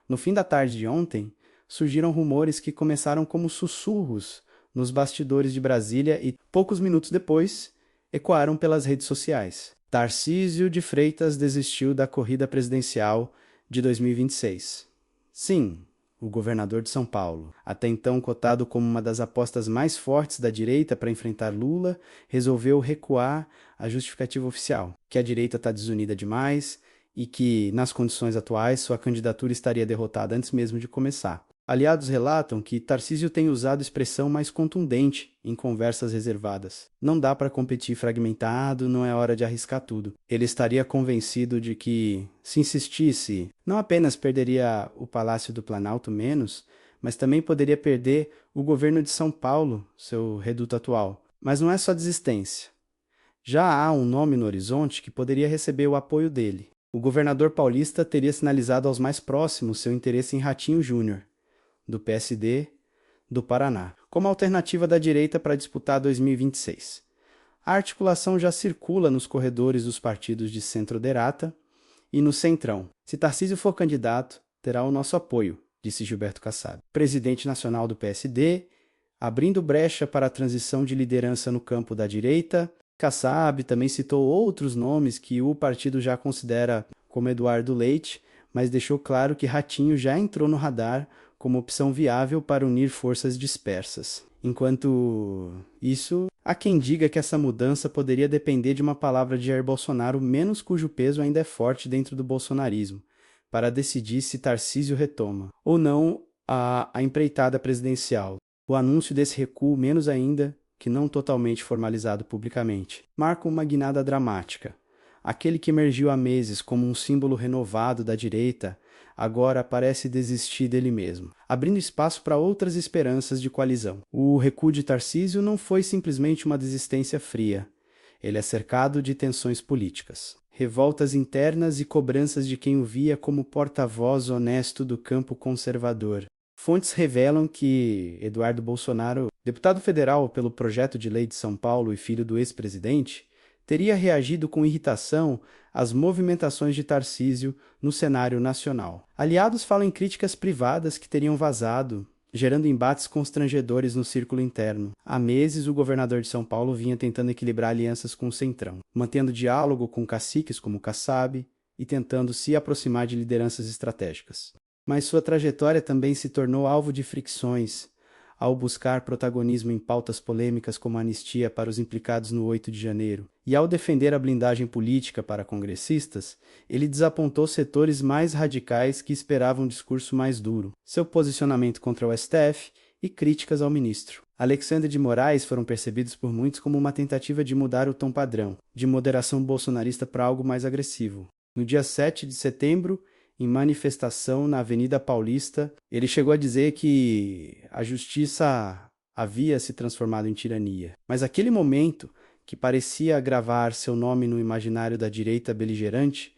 No fim da tarde de ontem, surgiram rumores que começaram como sussurros nos bastidores de Brasília e, poucos minutos depois, ecoaram pelas redes sociais. Tarcísio de Freitas desistiu da corrida presidencial de 2026. Sim, o governador de São Paulo, até então cotado como uma das apostas mais fortes da direita para enfrentar Lula, resolveu recuar a justificativa oficial, que a direita está desunida demais e que, nas condições atuais, sua candidatura estaria derrotada antes mesmo de começar. Aliados relatam que Tarcísio tem usado expressão mais contundente em conversas reservadas. Não dá para competir fragmentado, não é hora de arriscar tudo. Ele estaria convencido de que, se insistisse, não apenas perderia o Palácio do Planalto menos, mas também poderia perder o governo de São Paulo, seu reduto atual. Mas não é só desistência. Já há um nome no horizonte que poderia receber o apoio dele. O governador paulista teria sinalizado aos mais próximos seu interesse em Ratinho Júnior, do PSD do Paraná, como alternativa da direita para disputar 2026. A articulação já circula nos corredores dos partidos de centro-derata e no centrão. Se Tarcísio for candidato, terá o nosso apoio, disse Gilberto Kassab, presidente nacional do PSD, abrindo brecha para a transição de liderança no campo da direita. Kassab também citou outros nomes que o partido já considera, como Eduardo Leite, mas deixou claro que Ratinho já entrou no radar como opção viável para unir forças dispersas. Enquanto isso, há quem diga que essa mudança poderia depender de uma palavra de Jair Bolsonaro, menos cujo peso ainda é forte dentro do bolsonarismo, para decidir se Tarcísio retoma ou não a empreitada presidencial. O anúncio desse recuo, menos ainda que não totalmente formalizado publicamente, marca uma guinada dramática. Aquele que emergiu há meses como um símbolo renovado da direita, agora parece desistir dele mesmo, abrindo espaço para outras esperanças de coalizão. O recuo de Tarcísio não foi simplesmente uma desistência fria. Ele é cercado de tensões políticas, revoltas internas e cobranças de quem o via como porta-voz honesto do campo conservador. Fontes revelam que Eduardo Bolsonaro, deputado federal pelo projeto de lei de São Paulo e filho do ex-presidente, teria reagido com irritação às movimentações de Tarcísio no cenário nacional. Aliados falam em críticas privadas que teriam vazado, gerando embates constrangedores no círculo interno. Há meses, o governador de São Paulo vinha tentando equilibrar alianças com o Centrão, mantendo diálogo com caciques como Kassab e tentando se aproximar de lideranças estratégicas. Mas sua trajetória também se tornou alvo de fricções, ao buscar protagonismo em pautas polêmicas como a anistia para os implicados no 8 de janeiro. E ao defender a blindagem política para congressistas, ele desapontou setores mais radicais que esperavam um discurso mais duro, seu posicionamento contra o STF e críticas ao ministro. Alexandre de Moraes foram percebidos por muitos como uma tentativa de mudar o tom padrão, de moderação bolsonarista para algo mais agressivo. No dia 7 de setembro, em manifestação na Avenida Paulista, ele chegou a dizer que a justiça havia se transformado em tirania. Mas aquele momento, que parecia gravar seu nome no imaginário da direita beligerante,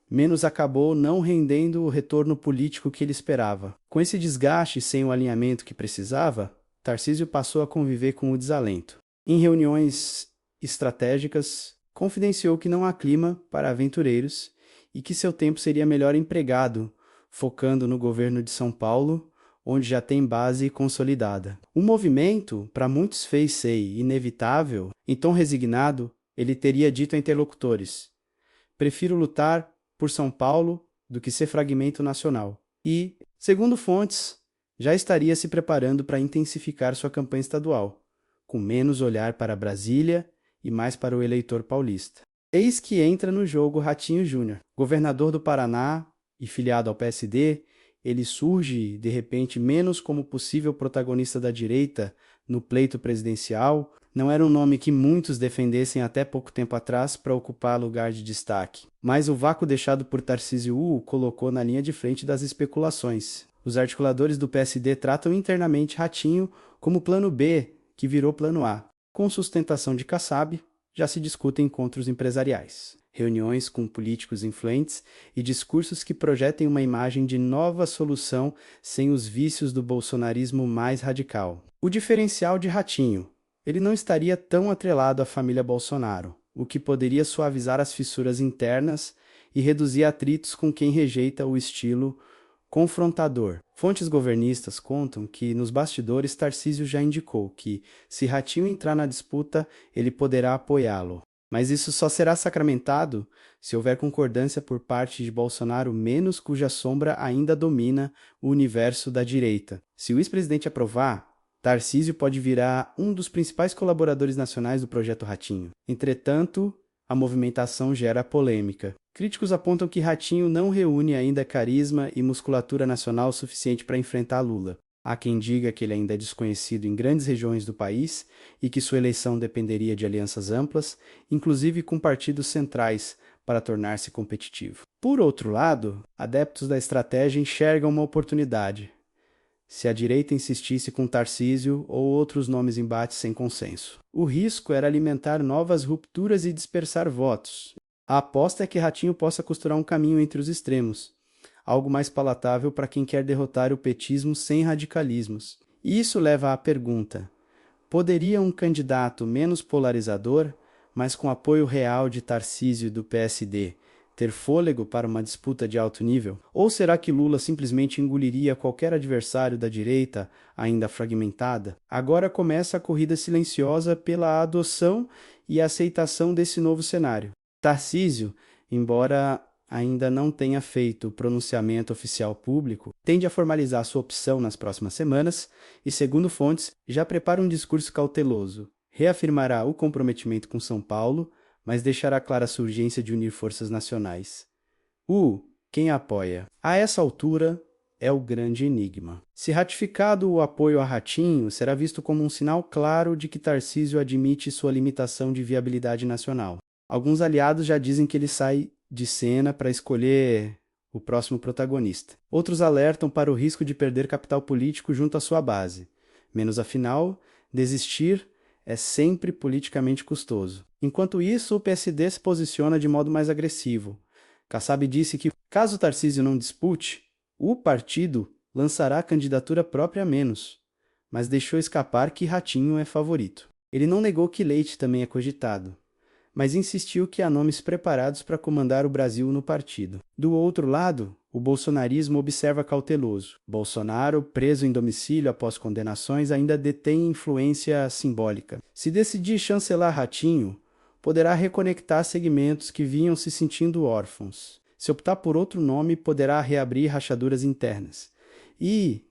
menos acabou não rendendo o retorno político que ele esperava. Com esse desgaste sem o alinhamento que precisava, Tarcísio passou a conviver com o desalento. Em reuniões estratégicas, confidenciou que não há clima para aventureiros e que seu tempo seria melhor empregado, focando no governo de São Paulo, onde já tem base consolidada. O movimento, para muitos fez-se inevitável, em tom resignado, ele teria dito a interlocutores: prefiro lutar por São Paulo do que ser fragmento nacional. E, segundo fontes, já estaria se preparando para intensificar sua campanha estadual, com menos olhar para Brasília e mais para o eleitor paulista. Eis que entra no jogo Ratinho Júnior. Governador do Paraná e filiado ao PSD, ele surge, de repente, menos como possível protagonista da direita no pleito presidencial. Não era um nome que muitos defendessem até pouco tempo atrás para ocupar lugar de destaque. Mas o vácuo deixado por Tarcísio o colocou na linha de frente das especulações. Os articuladores do PSD tratam internamente Ratinho como plano B, que virou plano A. Com sustentação de Kassab, já se discutem encontros empresariais, reuniões com políticos influentes e discursos que projetem uma imagem de nova solução sem os vícios do bolsonarismo mais radical. O diferencial de Ratinho: ele não estaria tão atrelado à família Bolsonaro, o que poderia suavizar as fissuras internas e reduzir atritos com quem rejeita o estilo confrontador. Fontes governistas contam que, nos bastidores, Tarcísio já indicou que, se Ratinho entrar na disputa, ele poderá apoiá-lo. Mas isso só será sacramentado se houver concordância por parte de Bolsonaro, menos cuja sombra ainda domina o universo da direita. Se o ex-presidente aprovar, Tarcísio pode virar um dos principais colaboradores nacionais do projeto Ratinho. Entretanto, a movimentação gera polêmica. Críticos apontam que Ratinho não reúne ainda carisma e musculatura nacional suficiente para enfrentar Lula. Há quem diga que ele ainda é desconhecido em grandes regiões do país e que sua eleição dependeria de alianças amplas, inclusive com partidos centrais, para tornar-se competitivo. Por outro lado, adeptos da estratégia enxergam uma oportunidade. Se a direita insistisse com Tarcísio ou outros nomes em embate sem consenso. O risco era alimentar novas rupturas e dispersar votos. A aposta é que Ratinho possa costurar um caminho entre os extremos, algo mais palatável para quem quer derrotar o petismo sem radicalismos. E isso leva à pergunta: poderia um candidato menos polarizador, mas com apoio real de Tarcísio e do PSD, ter fôlego para uma disputa de alto nível? Ou será que Lula simplesmente engoliria qualquer adversário da direita, ainda fragmentada? Agora começa a corrida silenciosa pela adoção e aceitação desse novo cenário. Tarcísio, embora ainda não tenha feito o pronunciamento oficial público, tende a formalizar sua opção nas próximas semanas e, segundo fontes, já prepara um discurso cauteloso. Reafirmará o comprometimento com São Paulo, mas deixará clara sua urgência de unir forças nacionais. Quem apoia? A essa altura, é o grande enigma. Se ratificado o apoio a Ratinho, será visto como um sinal claro de que Tarcísio admite sua limitação de viabilidade nacional. Alguns aliados já dizem que ele sai de cena para escolher o próximo protagonista. Outros alertam para o risco de perder capital político junto à sua base. Menos afinal, desistir é sempre politicamente custoso. Enquanto isso, o PSD se posiciona de modo mais agressivo. Kassab disse que, caso Tarcísio não dispute, o partido lançará candidatura própria a menos, mas deixou escapar que Ratinho é favorito. Ele não negou que Leite também é cogitado, mas insistiu que há nomes preparados para comandar o Brasil no partido. Do outro lado, o bolsonarismo observa cauteloso. Bolsonaro, preso em domicílio após condenações, ainda detém influência simbólica. Se decidir chancelar Ratinho, poderá reconectar segmentos que vinham se sentindo órfãos. Se optar por outro nome, poderá reabrir rachaduras internas. E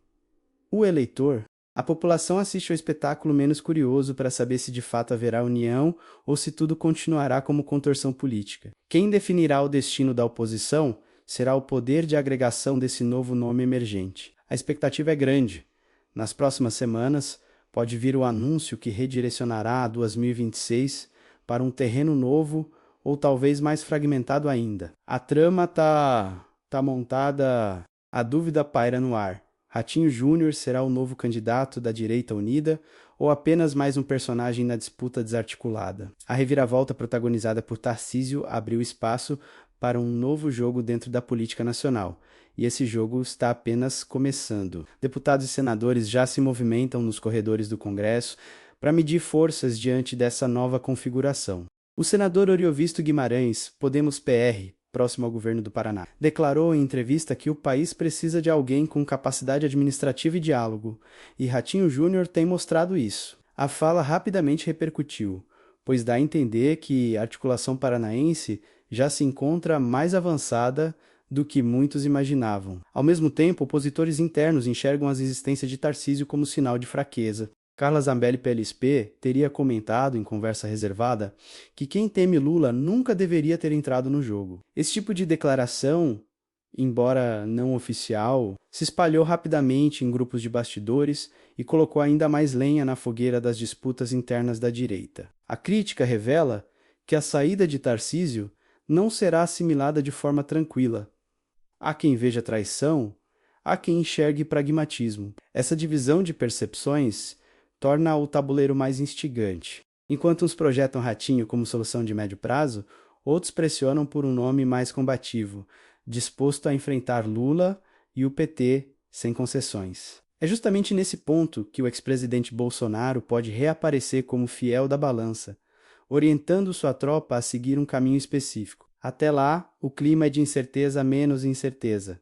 o eleitor? A população assiste ao espetáculo menos curioso para saber se de fato haverá união ou se tudo continuará como contorção política. Quem definirá o destino da oposição será o poder de agregação desse novo nome emergente. A expectativa é grande. Nas próximas semanas, pode vir o anúncio que redirecionará a 2026 para um terreno novo ou talvez mais fragmentado ainda. A trama tá montada, a dúvida paira no ar. Ratinho Júnior será o novo candidato da direita unida ou apenas mais um personagem na disputa desarticulada? A reviravolta protagonizada por Tarcísio abriu espaço para um novo jogo dentro da política nacional, e esse jogo está apenas começando. Deputados e senadores já se movimentam nos corredores do Congresso para medir forças diante dessa nova configuração. O senador Oriovisto Guimarães, Podemos PR, próximo ao governo do Paraná, declarou em entrevista que o país precisa de alguém com capacidade administrativa e diálogo, e Ratinho Júnior tem mostrado isso. A fala rapidamente repercutiu, pois dá a entender que a articulação paranaense já se encontra mais avançada do que muitos imaginavam. Ao mesmo tempo, opositores internos enxergam a existência de Tarcísio como sinal de fraqueza. Carla Zambelli, PLSP, teria comentado em conversa reservada que quem teme Lula nunca deveria ter entrado no jogo. Esse tipo de declaração, embora não oficial, se espalhou rapidamente em grupos de bastidores e colocou ainda mais lenha na fogueira das disputas internas da direita. A crítica revela que a saída de Tarcísio não será assimilada de forma tranquila. Há quem veja traição, há quem enxergue pragmatismo. Essa divisão de percepções torna o tabuleiro mais instigante. Enquanto uns projetam Ratinho como solução de médio prazo, outros pressionam por um nome mais combativo, disposto a enfrentar Lula e o PT sem concessões. É justamente nesse ponto que o ex-presidente Bolsonaro pode reaparecer como fiel da balança, orientando sua tropa a seguir um caminho específico. Até lá, o clima é de incerteza menos incerteza,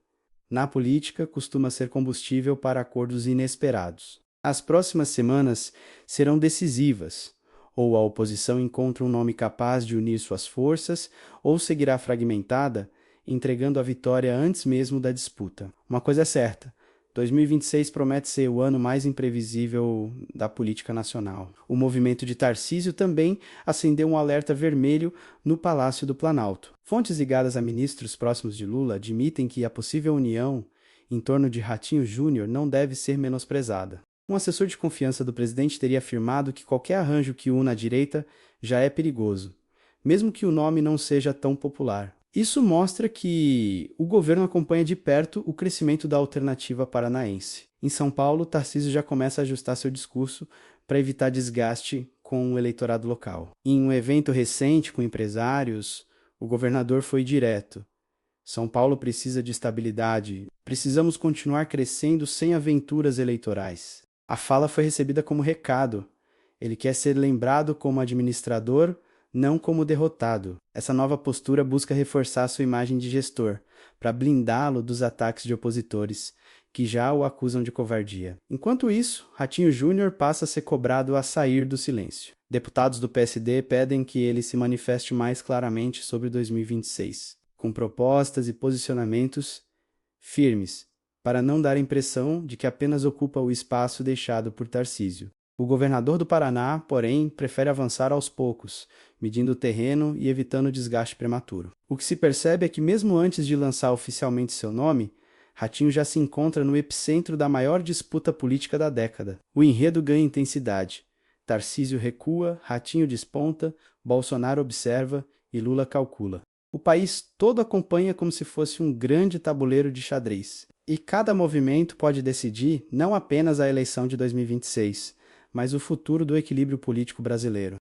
Na política, costuma ser combustível para acordos inesperados. As próximas semanas serão decisivas. Ou a oposição encontra um nome capaz de unir suas forças, ou seguirá fragmentada, entregando a vitória antes mesmo da disputa. Uma coisa é certa: 2026 promete ser o ano mais imprevisível da política nacional. O movimento de Tarcísio também acendeu um alerta vermelho no Palácio do Planalto. Fontes ligadas a ministros próximos de Lula admitem que a possível união em torno de Ratinho Júnior não deve ser menosprezada. Um assessor de confiança do presidente teria afirmado que qualquer arranjo que una a direita já é perigoso, mesmo que o nome não seja tão popular. Isso mostra que o governo acompanha de perto o crescimento da alternativa paranaense. Em São Paulo, Tarcísio já começa a ajustar seu discurso para evitar desgaste com o eleitorado local. Em um evento recente com empresários, o governador foi direto. São Paulo precisa de estabilidade. Precisamos continuar crescendo sem aventuras eleitorais. A fala foi recebida como recado. Ele quer ser lembrado como administrador, não como derrotado. Essa nova postura busca reforçar sua imagem de gestor, para blindá-lo dos ataques de opositores, que já o acusam de covardia. Enquanto isso, Ratinho Júnior passa a ser cobrado a sair do silêncio. Deputados do PSD pedem que ele se manifeste mais claramente sobre 2026, com propostas e posicionamentos firmes, para não dar a impressão de que apenas ocupa o espaço deixado por Tarcísio. O governador do Paraná, porém, prefere avançar aos poucos, medindo o terreno e evitando desgaste prematuro. O que se percebe é que, mesmo antes de lançar oficialmente seu nome, Ratinho já se encontra no epicentro da maior disputa política da década. O enredo ganha intensidade. Tarcísio recua, Ratinho desponta, Bolsonaro observa e Lula calcula. O país todo acompanha como se fosse um grande tabuleiro de xadrez. E cada movimento pode decidir não apenas a eleição de 2026, mas o futuro do equilíbrio político brasileiro.